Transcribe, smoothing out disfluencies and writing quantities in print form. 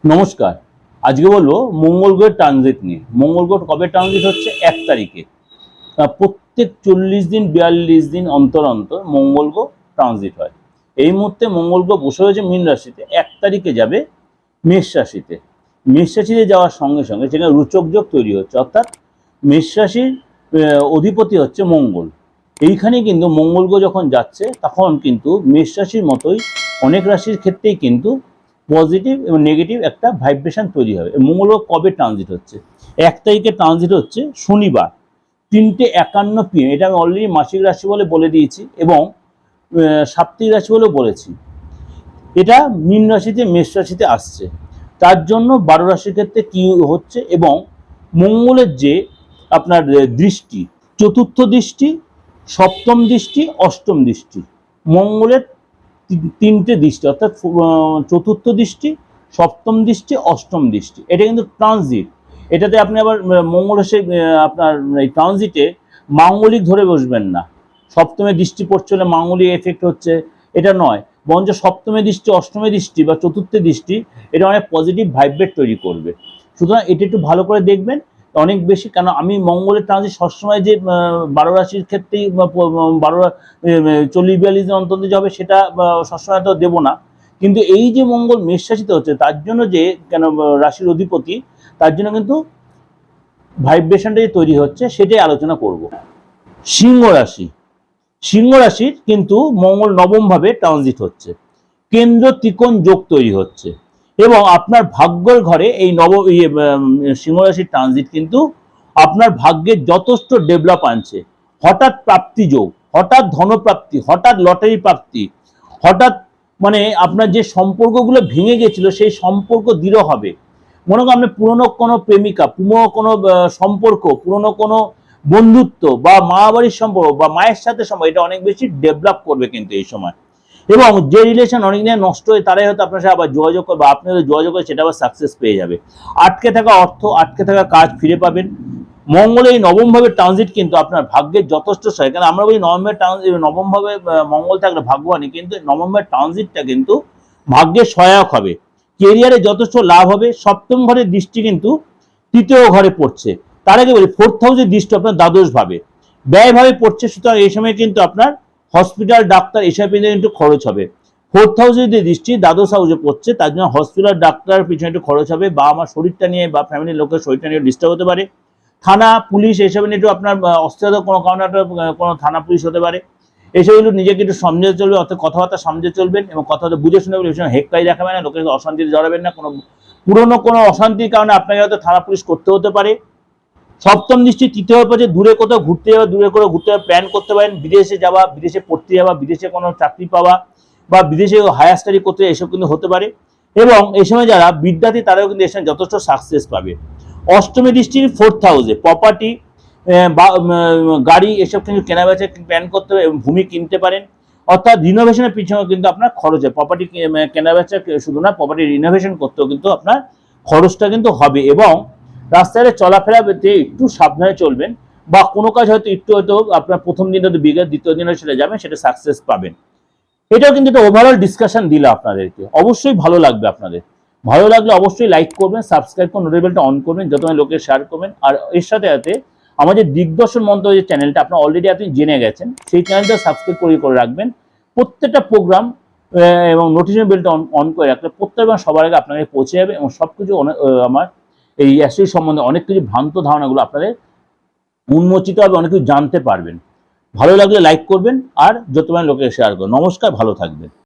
নমস্কার। আজকে বলবো মঙ্গল গ্রহের ট্রানজিট নিয়ে। মঙ্গল গ্রহ কবে ট্রানজিট হচ্ছে? 1 তারিখে। প্রত্যেক 40 দিন 42 দিন অন্তর অন্তর মঙ্গল গ্রহ ট্রানজিট হয়। এই মুহূর্তে মঙ্গল গ্রহ বসে হয়েছে মীন রাশিতে, 1 তারিখে যাবে মেষ রাশিতে। মেষ রাশিতে যাওয়ার সঙ্গে সঙ্গে সেখানে রুচক যোগ তৈরি হচ্ছে, অর্থাৎ মেষ রাশির অধিপতি হচ্ছে মঙ্গল। এইখানে কিন্তু মঙ্গল গ্রহ যখন যাচ্ছে তখন কিন্তু মেষ রাশির মতোই অনেক রাশির ক্ষেত্রেই কিন্তু পজিটিভ এবং নেগেটিভ একটা ভাইব্রেশন তৈরি হবে। মঙ্গল গ্রহ কবে ট্রানজিট হচ্ছে? 1 তারিখে ট্রানজিট হচ্ছে শনিবার 3:51 PM। এটা আমি অলরেডি মাসিক রাশি বলে দিয়েছি এবং সাপ্তাহিক রাশি বলেও বলেছি। এটা মীন রাশিতে মেষ রাশিতে আসছে, তার জন্য 12 রাশির ক্ষেত্রে কি হচ্ছে এবং মঙ্গলের যে আপনার দৃষ্টি, চতুর্থ দৃষ্টি, সপ্তম দৃষ্টি, অষ্টম দৃষ্টি, মঙ্গলের তিনটে দৃষ্টি, অর্থাৎ চতুর্থ দৃষ্টি, সপ্তম দৃষ্টি, অষ্টম দৃষ্টি। এটা কিন্তু ট্রানজিট। এটাতে আপনি আবার মঙ্গল এসে আপনার এই ট্রানজিটে মাঙ্গলিক ধরে বসবেন না, সপ্তমে দৃষ্টি পড়ছে হলে মাঙ্গলিক এফেক্ট হচ্ছে, এটা নয়। বরঞ্চ সপ্তমে দৃষ্টি, অষ্টমে দৃষ্টি বা চতুর্থ দৃষ্টি এটা অনেক পজিটিভ ভাইব্রেট তৈরি করবে। সুতরাং এটা একটু ভালো করে দেখবেন অনেক বেশি। কেন আমি মঙ্গলের ট্রানজিট সবসময় যে 12 রাশির ক্ষেত্রেই 40-42 দিন অন্তর যাবে সেটা সবসময় তো দেবো না, কিন্তু এই যে মঙ্গল মেষ রাশিতে হচ্ছে তার জন্য যে কেন রাশির অধিপতি, তার জন্য কিন্তু ভাইব্রেশনটা যে তৈরি হচ্ছে সেটাই আলোচনা করব। সিংহ রাশি, সিংহ রাশির কিন্তু মঙ্গল নবম ভাবে ট্রানজিট হচ্ছে, কেন্দ্র ত্রিকোণ যোগ তৈরি হচ্ছে এবং আপনার ভাগ্যের ঘরে এই সিংহ রাশির ট্রানজিট কিন্তু আপনার ভাগ্যের যথেষ্ট ডেভেলপ আনছে। হঠাৎ প্রাপ্তি যোগ, হঠাৎ ধনপ্রাপ্তি, হঠাৎ লটারি প্রাপ্তি, হঠাৎ মানে আপনার যে সম্পর্কগুলো ভেঙে গেছিল সেই সম্পর্ক দৃঢ় হবে। মনে করেন আপনি পুরনো কোনো প্রেমিকা, পুরনো কোনো সম্পর্ক, পুরনো কোনো বন্ধুত্ব বা মা বাড়ির সম্পর্ক বা মায়ের সাথে সম্পর্ক, এটা অনেক বেশি ডেভেলপ করবে কিন্তু এই সময়। এবং যে রিলেশন অনেকদিন নষ্ট হয়ে তারাই হয়তো আপনার সাথে আবার যোগাযোগ করবে, আপনি হয়তো যোগাযোগ করে সেটা আবার সাকসেস পেয়ে যাবে। আটকে থাকা অর্থ, আটকে থাকা কাজ ফিরে পাবেন। মঙ্গল এই নবম ভাবে ট্রানজিট কিন্তু আপনার ভাগ্যের যথেষ্ট সহায়। কারণ আমরা বলি নবম ভাবে মঙ্গল থাকলে ভাগ্যবানই, কিন্তু নবম ভাবে ট্রানজিটটা কিন্তু ভাগ্যের সহায়ক হবে, কেরিয়ারে যথেষ্ট লাভ হবে। সপ্তম ঘরের দৃষ্টি কিন্তু তৃতীয় ঘরে পড়ছে, তার আগে বলি 4th হাউসের দৃষ্টি আপনার দ্বাদশ ভাবে ব্যয়ভাবে পড়ছে। সুতরাং এই সময় কিন্তু আপনার হসপিটাল, ডাক্তার এসব পিছনে একটু খরচ হবে। 4th হাউসে যদি দৃষ্টি দ্বাদশ হাউসে পড়ছে তার জন্য হসপিটাল, ডাক্তার পিছনে একটু খরচ হবে, বা আমার শরীরটা নিয়ে বা ফ্যামিলির লোকের শরীরটা নিয়ে ডিস্টার্ব হতে পারে। থানা পুলিশ এসব নিয়ে একটু আপনার অস্থিরতা, কোনো কারণে একটা কোনো থানা পুলিশ হতে পারে। এসব একটু নিজেকে একটু সমঝে চলবে, অর্থাৎ কথাবার্তা সমঝে চলবেন এবং কথাবার্তা বুঝে শুনে হেক্কাই দেখাবেন না, লোকের অশান্তিতে জড়াবেন না। কোনো পুরনো কোনো অশান্তির কারণে আপনাকে হয়তো থানা পুলিশ করতে হতে পারে। সপ্তম দৃষ্টি তৃতীয় পর্যায়ে দূরে কোথাও ঘুরতে যাওয়া, দূরে করে ঘুরতে প্ল্যান করতে পারেন, বিদেশে যাওয়া, বিদেশে পড়তে যাওয়া, বিদেশে কোনো চাকরি পাওয়া বা বিদেশে হায়ার স্টাডি করতে এসব কিন্তু হতে পারে। এবং এই সময় যারা বিদ্যার্থী তারাও কিন্তু এর সময় যথেষ্ট সাকসেস পাবে। অষ্টমী দৃষ্টি 4th হাউসে প্রপার্টি বা গাড়ি এসব কিন্তু কেনাবেচা প্ল্যান করতে হবে এবং ভূমি কিনতে পারেন। অর্থাৎ রিনোভেশনের পিছনে কিন্তু আপনার খরচ হয়, প্রপার্টি কেনাবেচা শুধু না, প্রপার্টি রিনোভেশন করতেও কিন্তু আপনার খরচটা কিন্তু হবে। এবং রাস্তায় চলাফেরাতে একটু সাবধানে চলবেন, বা কোনো কাজ হয়তো একটু হয়তো আপনার প্রথম দিন হয়তো বিগত, দ্বিতীয় দিন সেটা যাবেন, সেটা সাকসেস পাবেন। এটাও কিন্তু একটা ওভারঅল ডিসকাশন দিল আপনাদেরকে, অবশ্যই ভালো লাগবে আপনাদের। ভালো লাগলে অবশ্যই লাইক করবেন, সাবস্ক্রাইব করে নোটিফিকেশনটা অন করবেন, যত লোকে শেয়ার করবেন। আর এর সাথে সাথে আমাদের দিগদর্শন মন্ত্র যে চ্যানেলটা আপনার অলরেডি আপনি জেনে গেছেন, সেই চ্যানেলটা সাবস্ক্রাইব করে রাখবেন। প্রত্যেকটা প্রোগ্রাম এবং নোটিফিকেশন বেলটা অন করে রাখলে প্রত্যেকবার সবার আগে আপনাকে পৌঁছে যাবে এবং সবকিছু আমার এই অ্যাস্ট্রোলজি সম্বন্ধে অনেক কিছু ভ্রান্ত ধারণাগুলো আপনাদের উন্মোচিত হবে, অনেক কিছু জানতে পারবেন। ভালো লাগলে লাইক করবেন আর যতবার লোকে শেয়ার করবেন। নমস্কার, ভালো থাকবেন।